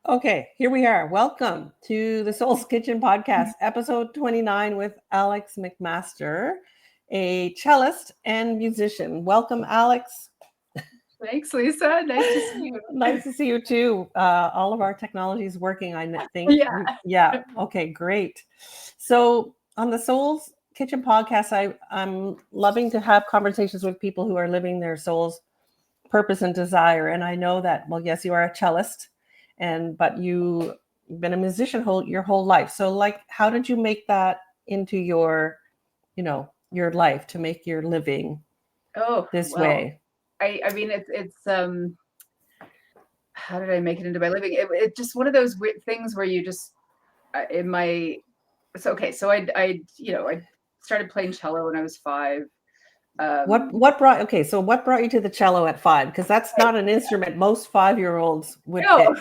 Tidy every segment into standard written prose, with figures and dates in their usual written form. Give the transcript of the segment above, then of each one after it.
Okay, here we are. Welcome to the Soul's Kitchen podcast, episode 29 with Alex McMaster, a cellist and musician. Welcome, Alex. Thanks, Lisa. Nice to see you. Nice to see you too. All of our technology is working, I think. Yeah. Yeah. Okay, great. So on the Soul's Kitchen podcast, I'm loving to have conversations with people who are living their soul's purpose and desire. And I know that, well, yes, you are a cellist, but you've been a musician your whole life. So like, how did you make that into your life to make your living this way? I mean, it's how did I make it into my living? It's just one of those weird things where you just so I started playing cello when I was 5. What brought you to the cello at 5? Because that's not an instrument most 5-year-olds would pick.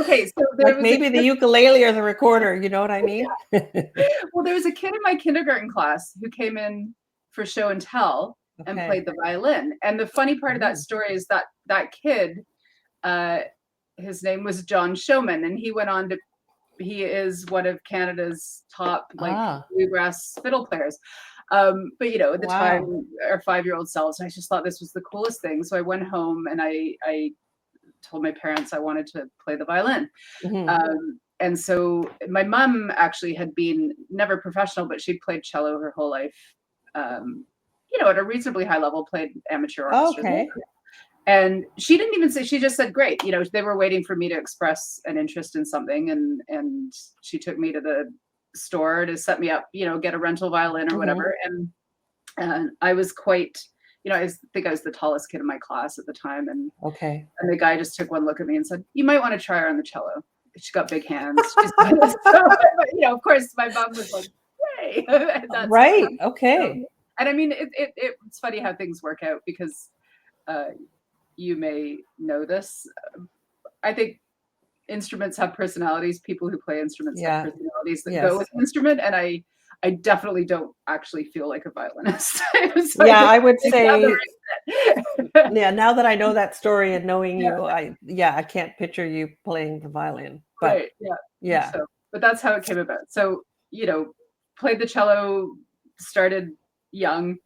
Okay, so like maybe the ukulele or the recorder, you know what I mean? Well, there was a kid in my kindergarten class who came in for show and tell and played the violin. And the funny part of that story is that kid, his name was John Showman, and he is one of Canada's top bluegrass fiddle players. But at the time, our 5-year-old selves, I just thought this was the coolest thing. So I went home and I told my parents I wanted to play the violin. And so my mom actually had been never professional, but she played cello her whole life, at a reasonably high level, played amateur orchestras. Okay. And she didn't even say, she just said, great. They were waiting for me to express an interest in something. And she took me to the store to set me up, get a rental violin or whatever. And I was quite, I think I was the tallest kid in my class at the time. And the guy just took one look at me and said, you might want to try her on the cello. She got big hands. Of course, my mom was like, "Hey!" Right. Okay. And I mean, it's funny how things work out because you may know this. I think instruments have personalities. People who play instruments have personalities that go with an instrument, and I definitely don't actually feel like a violinist. I would say. Now that I know that story and knowing you, I can't picture you playing the violin. But right, So, but that's how it came about. So, played the cello, started young.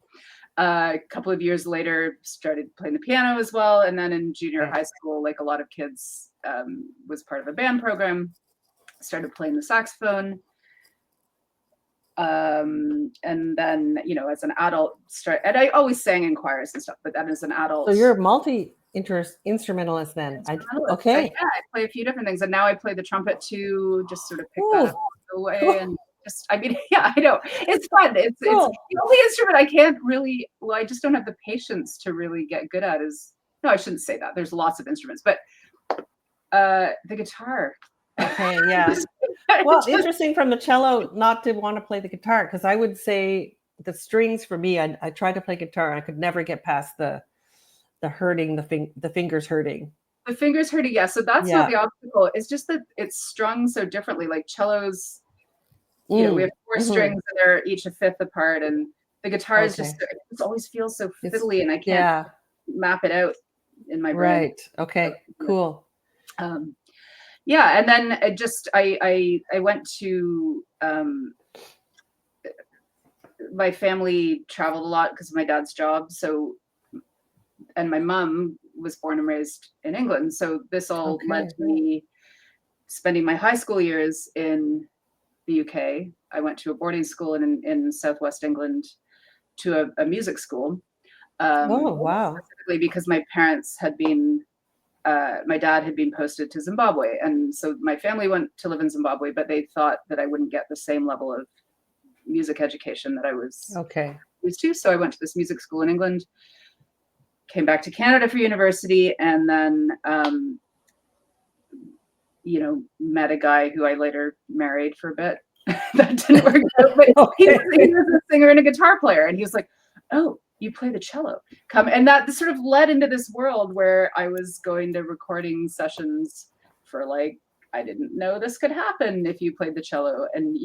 A couple of years later, started playing the piano as well. And then in junior high school, like a lot of kids, was part of a band program, started playing the saxophone. And then, as an adult, and I always sang in choirs and stuff, but then as an adult. So you're a multi-instrumentalist then. Okay. I play a few different things. And now I play the trumpet too, just sort of pick that up away. And just, I mean, I know. It's fun. It's the only instrument I can't really, I just don't have the patience to really get good at no, I shouldn't say that. There's lots of instruments, but the guitar. Okay, yeah. Well, interesting from the cello not to want to play the guitar, because I would say the strings for me, I tried to play guitar. I could never get past the hurting, the fingers hurting. The fingers hurting, yeah. So that's not the obstacle. It's just that it's strung so differently. Like cellos, we have 4 strings and they're each a fifth apart, and the guitar is just, it always feels so fiddly, and I can't map it out in my brain. Right. Okay. Cool. And then I went to, my family traveled a lot because of my dad's job. So, and my mom was born and raised in England. So this all led to me spending my high school years in the UK. I went to a boarding school in Southwest England to a music school. Specifically because my parents had been, my dad had been posted to Zimbabwe. And so my family went to live in Zimbabwe, but they thought that I wouldn't get the same level of music education that I was used to. So I went to this music school in England, came back to Canada for university, and then, met a guy who I later married for a bit. That didn't work out, but he was a singer and a guitar player. And he was like, "Oh, you play the cello, come." And that sort of led into this world where I was going to recording sessions for I didn't know this could happen if you played the cello. And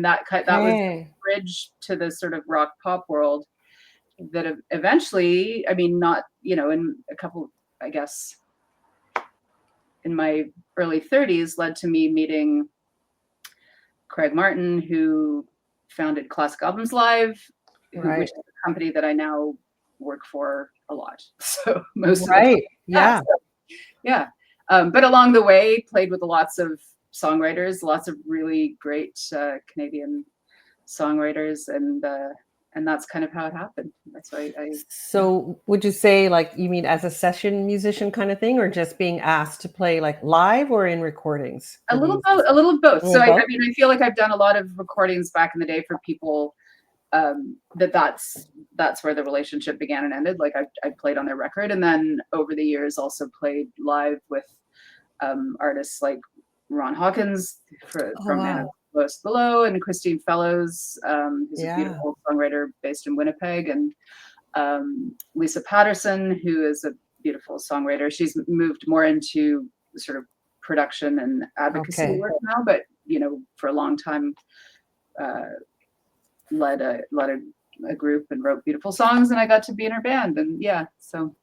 that was the bridge to the sort of rock pop world that eventually, I mean, not, in a couple, I guess, in my early 30s led to me meeting Craig Martin, who founded Classic Albums Live, which is a company that I now work for a lot. So most of the time. Yeah. Yeah. But along the way, played with lots of songwriters, lots of really great Canadian songwriters, and that's kind of how it happened. That's why So would you say, like, you mean as a session musician kind of thing, or just being asked to play like live or in recordings? A little of both. So I mean, I feel like I've done a lot of recordings back in the day for people that's where the relationship began and ended. Like I played on their record, and then over the years also played live with artists like Ron Hawkins from Anna Lowest Below, and Christine Fellows, who's a beautiful songwriter based in Winnipeg, and Lisa Petterson, who is a beautiful songwriter. She's moved more into sort of production and advocacy work now, but for a long time led a group and wrote beautiful songs, and I got to be in her band, and so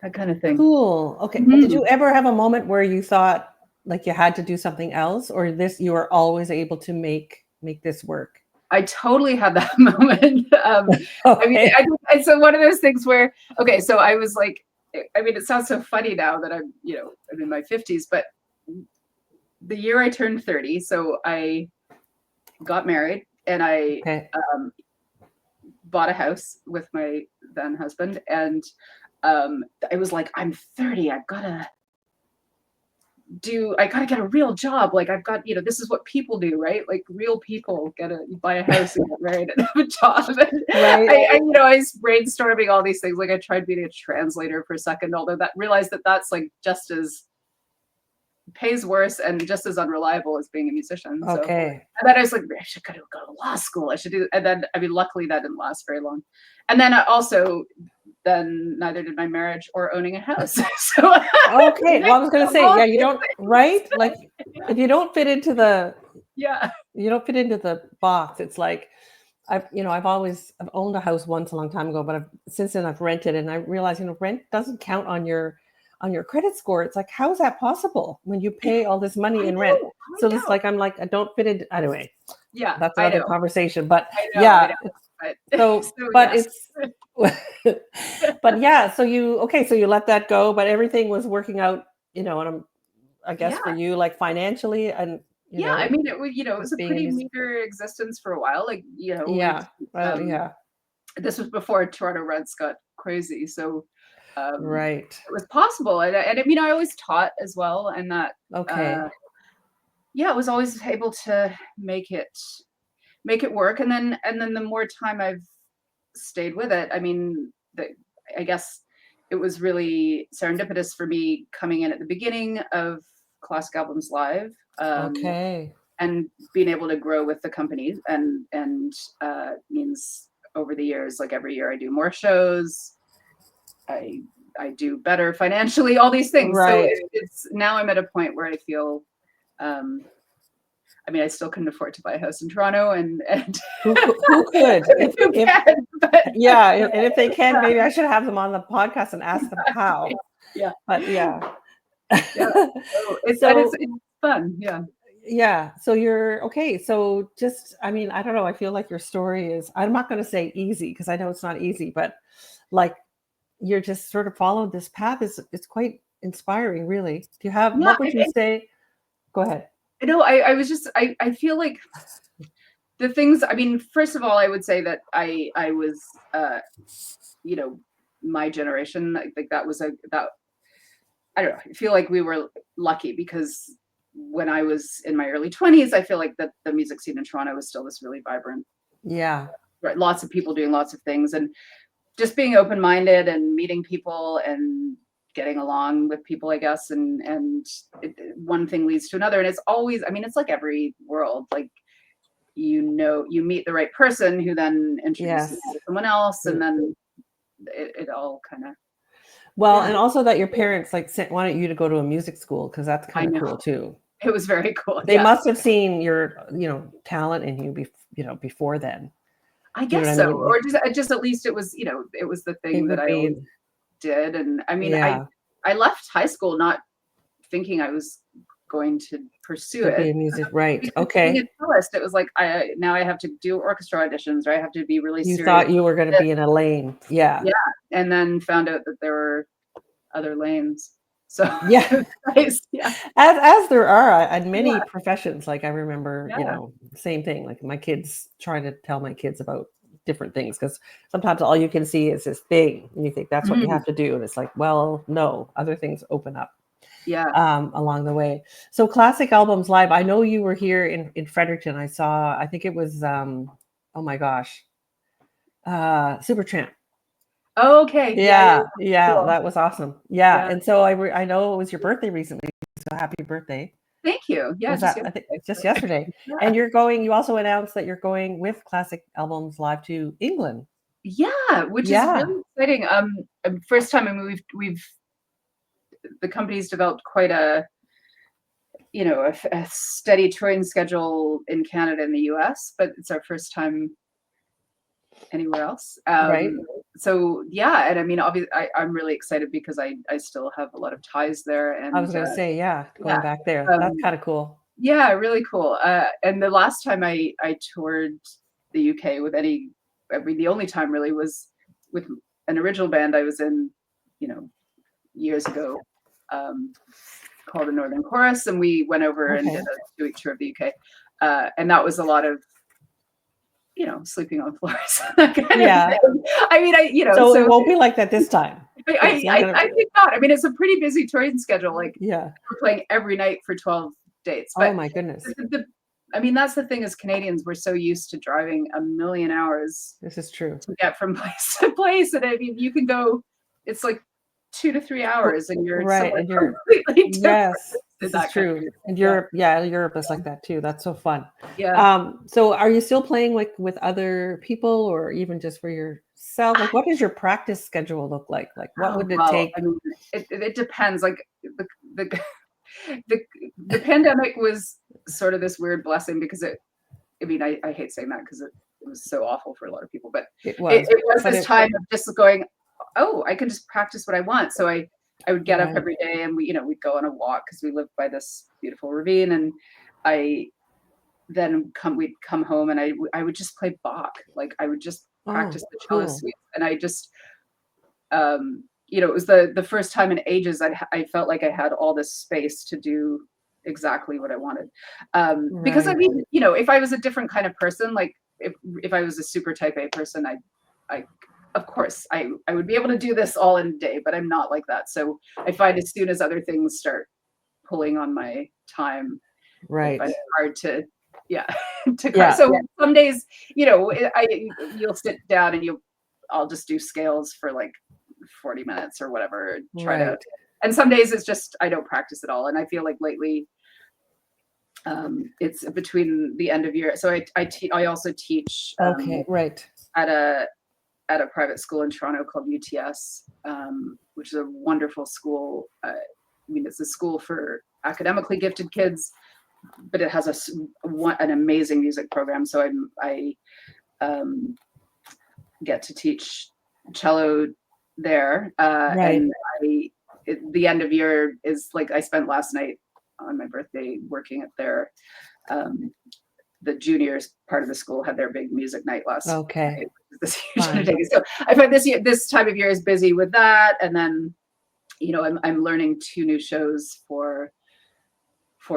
that kind of thing. Cool. Okay. Mm-hmm. Did you ever have a moment where you thought like you had to do something else, or you were always able to make this work? I totally had that moment. I mean, so one of those things where, so I was like, I mean, it sounds so funny now that I'm in my 50s, but the year I turned 30, so I got married, and I bought a house with my then husband, and I was like, I'm 30, I gotta get a real job. Like I've got, this is what people do, right? Like real people buy a house and get married and have a job. I was brainstorming all these things. Like I tried being a translator for a second, although realized that's like just as pays worse and just as unreliable as being a musician. So, and then I was like, I should go to law school. I should do, and then, I mean, luckily that didn't last very long. And then then neither did my marriage or owning a house. So well, I was going to say, you don't, right? Like if you don't fit into the, you don't fit into the box. It's like, I've owned a house once a long time ago, but since then I've rented, and I realized, rent doesn't count on your credit score. It's like, how is that possible when you pay all this money in rent? So it's like, I'm like, I don't fit in anyway. Yeah, that's another conversation. But so you let that go, but everything was working out, and I guess for you, like financially, and I mean, it was a pretty meager existence for a while. Like this was before Toronto rents got crazy, so. It was possible, and I mean, I always taught as well, and that I was always able to make it work, and then the more time I've stayed with it, I mean, I guess it was really serendipitous for me coming in at the beginning of Classic Albums Live, and being able to grow with the company, and means over the years, like every year I do more shows. I do better financially, all these things. So it's now I'm at a point where I feel, I mean, I still couldn't afford to buy a house in Toronto, and who could? And if they can, maybe I should have them on the podcast and ask them how. But it's fun. So you're so just, I mean, I don't know, I feel like your story is, I'm not going to say easy because I know it's not easy, but like you're just sort of followed this path. It's quite inspiring, really. Do you have, what would you say? Go ahead. I was just, I feel like the things, I mean, first of all, I would say that I was, my generation, I think that was I don't know, I feel like we were lucky because when I was in my early 20s, I feel like that the music scene in Toronto was still this really vibrant. Right. Lots of people doing lots of things, and just being open-minded and meeting people and getting along with people, I guess. And one thing leads to another. And it's always, I mean, it's like every world, like, you meet the right person who then introduces you to someone else. And then it all kind of. Well, and also that your parents wanted you to go to a music school, because that's kind of cool too. It was very cool. They must have seen your, talent in you, before then. I guess so, or just at least it was, it was the thing that I always did. And I mean, I left high school not thinking I was going to pursue To be it. a music, right? Because Okay. being a cellist, it was like now I have to do orchestra auditions, or I have to be really You serious. thought you were going to be in a lane. Yeah. Yeah, and then found out that there were other lanes. So Yeah. nice. Yeah, As there are in many yeah, professions. Like I remember, yeah. same thing. Like my kids trying to tell my kids about different things because sometimes all you can see is this thing and you think that's what you Mhm. have to do. And it's like, well, no, other things open up Yeah. along the way. So classic albums live. I know you were here in Fredericton. I think it was oh my gosh. Supertramp. Okay. Yeah, yeah, yeah. Yeah, Cool. that was awesome. Yeah, Yeah. and so I know it was your birthday recently, so happy birthday. Thank you. Yeah, Was just that I think yesterday. just yesterday? And Yeah. you also announced that you're going with classic albums live to England. Yeah, which is Yeah, really exciting. First time, I mean, the company's developed quite a, a steady touring schedule in Canada and the US, but it's our first time anywhere else. right? So yeah, and I mean, obviously, I'm really excited because I still have a lot of ties there, I and was gonna say, yeah, yeah, going back there. That's um, kind of cool. yeah, really cool. And the last time I toured the UK with I mean, the only time really was with an original band I was in, you know, years ago, um, called the Northern Chorus, and we went over and Okay. did a 2-week tour of the UK. And that was a lot of, sleeping on floors, that kind of Yeah. thing. I mean, So it so won't be like that this time. It's not I gonna think not. I mean, it's a pretty busy touring schedule. Like Yeah. we're playing every night for 12 dates, Oh but my goodness. I mean, that's the thing as Canadians, we're so used to driving a million hours This is true. to get from place to place. And I mean, you can go, it's like 2 to 3 hours and you're Right. somewhere And you're completely different Yes, in this is that country. true. And Yeah. Europe is like that too. That's so fun. Yeah. So are you still playing like with other people or even just for yourself? Like what does your practice schedule look like? Like what Oh, would it well, take? I mean, it depends. Like the, the, the pandemic was sort of this weird blessing because I mean, I hate saying that because it was so awful for a lot of people, but It was, it was but this time of just going, oh, I can just practice what I want. So I would get up right. every day and we'd go on a walk because we lived by this beautiful ravine, and I we'd come home and I would just play Bach. Like I would just Oh, practice the cello cool. suite, and I just it was the first time in ages I felt like I had all this space to do exactly what I wanted. Because I Right. mean, if I was a different kind of person, like if I was a super type A person, I of course I would be able to do this all in a day, but I'm not like that. So I find as soon as other things start pulling on my time, I Right. find it hard to, yeah, to Yeah. so some days, you'll sit down and I'll just do scales for like 40 minutes or whatever, Right. and some days it's just I don't practice at all. And I feel like lately, it's between the end of year. So I also teach Okay. Right. at a private school in Toronto called UTS, which is a wonderful school. I mean, it's a school for academically gifted kids, but it has an amazing music program. So I get to teach cello there, Right. and the end of year is like I spent last night on my birthday working at the juniors part of the school had their big music night last Okay. night. This huge Fun. undertaking. So I find this time of year is busy with that, and then I'm learning 2 new shows for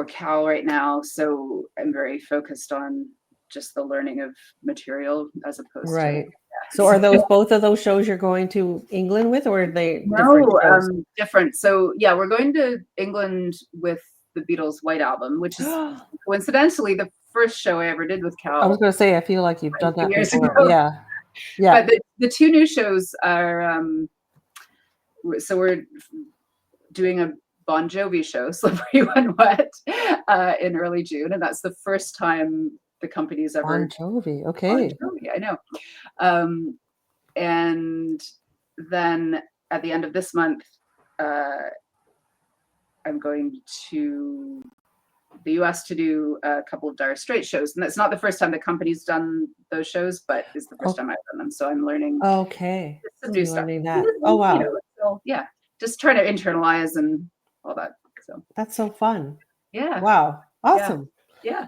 Cal right now, so I'm very focused on just the learning of material as opposed to Right. So are those both of those shows you're going to England with, or are they different no, shows? different. So yeah, we're going to England with the Beatles' White Album, which is I coincidentally the first show I ever did with was Cal going to say, I feel like you've done 2 that years before. ago. Yeah. But Yeah. the 2 new shows are so we're doing a Bon Jovi show, Slippery When Wet, in early June, and that's the first time the company's ever Bon Jovi. Bon Okay. Jovi. I know. And then at the end of this month, I'm going to the US to do a couple of Dire Straits shows. And that's not the first time the company's done those shows, but it's the first time I've done them. So I'm learning Okay. some new You're stuff. learning that. Oh, wow. So yeah, just trying to internalize and all that So That's so fun. yeah. Wow. Awesome. Yeah.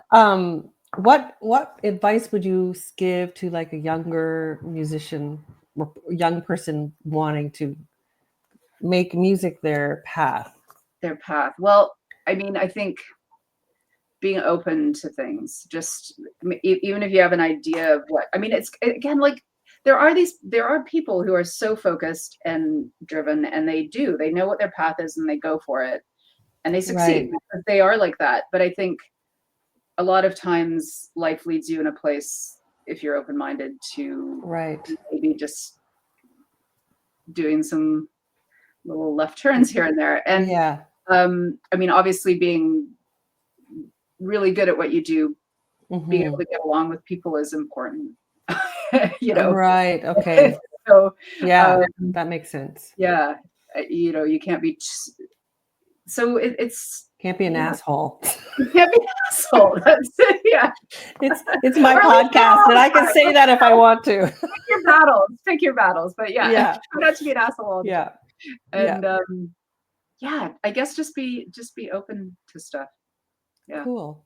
What advice would you give to like a younger musician or young person wanting to make music their path? Their path. Well, I mean, I think being open to things, just even if you have an idea of what, I mean, it's again, like there are people who are so focused and driven, and they know what their path is and they go for it and they succeed Right. because they are like that. But I think a lot of times life leads you in a place, if you're open-minded, to Right. maybe just doing some little left turns here and there. And Yeah. I mean, obviously being really good at what you do, being able Mhm. to get along with people is important. You know. Right. Okay. So Yeah, that makes sense. yeah, you know, you can't be so it's Can't be an asshole. you can't be an asshole. That's it. Yeah. It's my Or at least not podcast, all and the I can time. say that if I want to. Pick your battles. But yeah, Yeah. try not to be an asshole all the time. Yeah. Yeah. And yeah, I guess just be open to stuff. Yeah. Cool.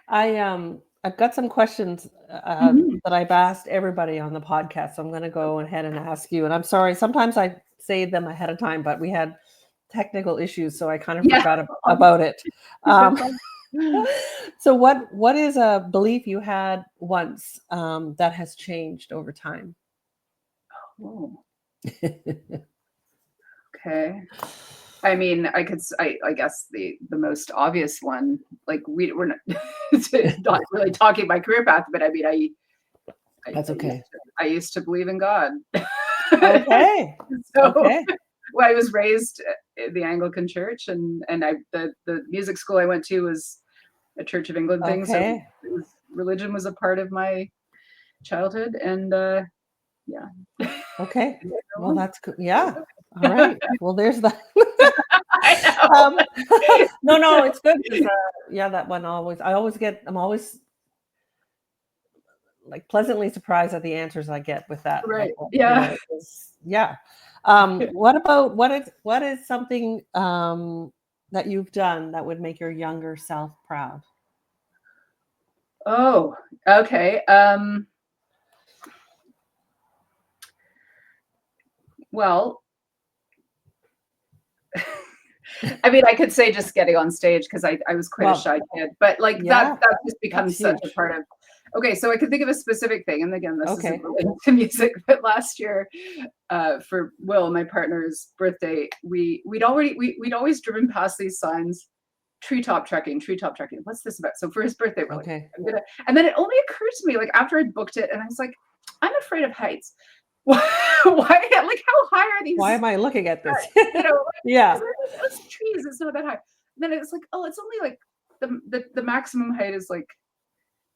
I've got some questions Mhm. that I've asked everybody on the podcast. So I'm going to go ahead and ask you. And I'm sorry, sometimes I say them ahead of time, but we had technical issues, so I kind of Yeah. forgot about it. No Um, problem. so what is a belief you had once that has changed over time? Oh, okay. I mean, I guess the most obvious one, like we're not, not really talking my career path, but I mean, That's okay. I used to believe in God. Okay. So, Okay. well, I was raised in the Anglican church, and the music school I went to was a Church of England thing. So Okay. religion was a part of my childhood, and yeah. Okay. Well, that's good. Yeah. All right. Well, there's that. I know. No, it's good because yeah, that one I'm always like pleasantly surprised at the answers I get with that. Right. You Yeah. know, yeah. What is something that you've done that would make your younger self proud? Oh, okay. Well, I mean, I could say just getting on stage because I was quite a Well, shy kid, but like yeah, that just that's becomes such a huge. part of. Okay, so I could think of a specific thing, and again, this isn't Okay. related to music, but last year, for Will, my partner's birthday, we'd always driven past these signs, treetop trekking, treetop trekking. What's this about? So for his birthday, we're like, Okay. and then it only occurred to me, like after I'd booked it, and I was like, I'm afraid of heights. Why? Like how high are these? Why am I looking at this? You know, Yeah. it's trees. It's not that high. And then it's like, oh, it's only like the maximum height is like,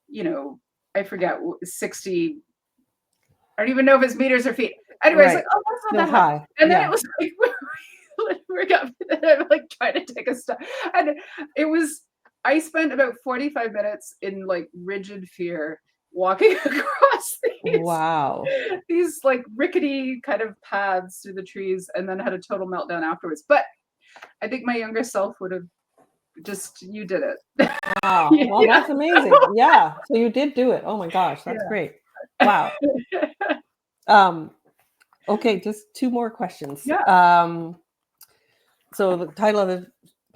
you know, I forget 60. I don't even know if it's meters or feet. Anyway, it's Right. like, oh, that's not Still that high. high. And then Yeah. it was like we're up, and I'm like trying to take a step, and it was. I spent about 45 minutes in like rigid fear walking across Wow. these like rickety kind of paths through the trees, and then had a total meltdown afterwards. But I think my younger self would have just, you did it. Wow. Well, that's amazing. Yeah. So you did do it. Oh my gosh, that's great. Wow. Okay, just two more questions. Yeah. So the title of the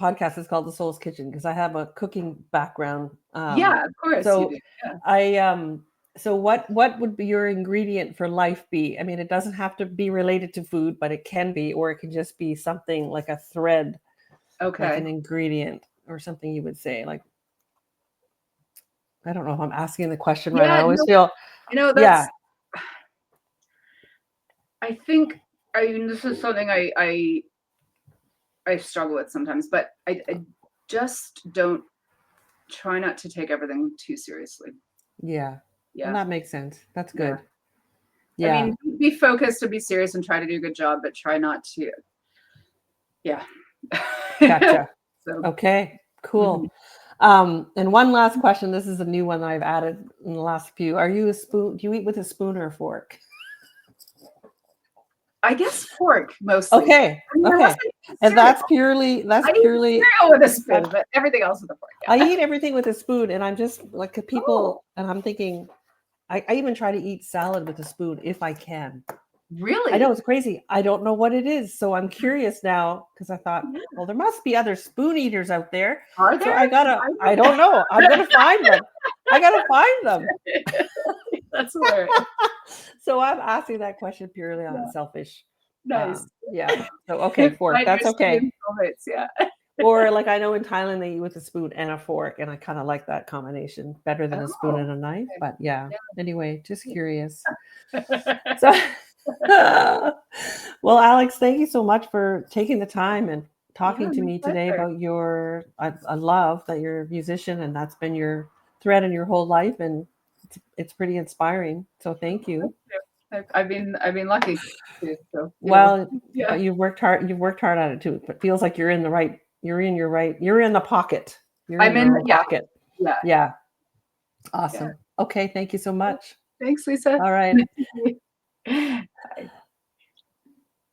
podcast is called The Soul's Kitchen because I have a cooking background. Yeah, of course you So do. Yeah. so what would be your ingredient for life be? I mean, it doesn't have to be related to food, but it can be, or it can just be something like a thread, like Okay. an ingredient or something you would say. Like, I don't know if I'm asking the question right. I Yeah, always no, feel, that's, yeah, I think, I mean, this is something I struggle with sometimes, but I just don't try not to take everything too seriously. yeah. Yeah. Well, that makes sense. That's Yeah. good. Yeah. I mean, be focused and be serious and try to do a good job, but try not to. Yeah. Gotcha. So, Okay, cool. And one last question. This is a new one that I've added in the last few. Are you do you eat with a spoon or a fork? I guess fork mostly. Okay. I mean, Okay. And that's purely I eat cereal with a spoon, but everything else with a fork. I eat everything with a spoon, and I'm just like people, and I'm thinking, I even try to eat salad with a spoon if I can. Really? I know it's crazy. I don't know what it is. So I'm curious now because I thought, well, there must be other spoon eaters out there. Are there? So I don't know. I'm going to find them. I got to find them. That's hilarious. So I'm asking that question purely on selfish. Nice. Yeah. So, okay, fork. That's okay. Yeah. Or like I know in Thailand they eat with a spoon and a fork, and I kind of like that combination better than a spoon and a knife. But yeah. Anyway, just curious. So, well, Alex, thank you so much for taking the time and talking to me today about your. I love that you're a musician, and that's been your thread in your whole life, and it's pretty inspiring. So thank you. I've been lucky. Too, so, well, you've worked hard. You've worked hard at it too. But it feels like you're in the right. You're in the pocket. I'm in the pocket. Yeah. Yeah. Awesome. Yeah. Okay. Thank you so much. Thanks, Lisa. All right.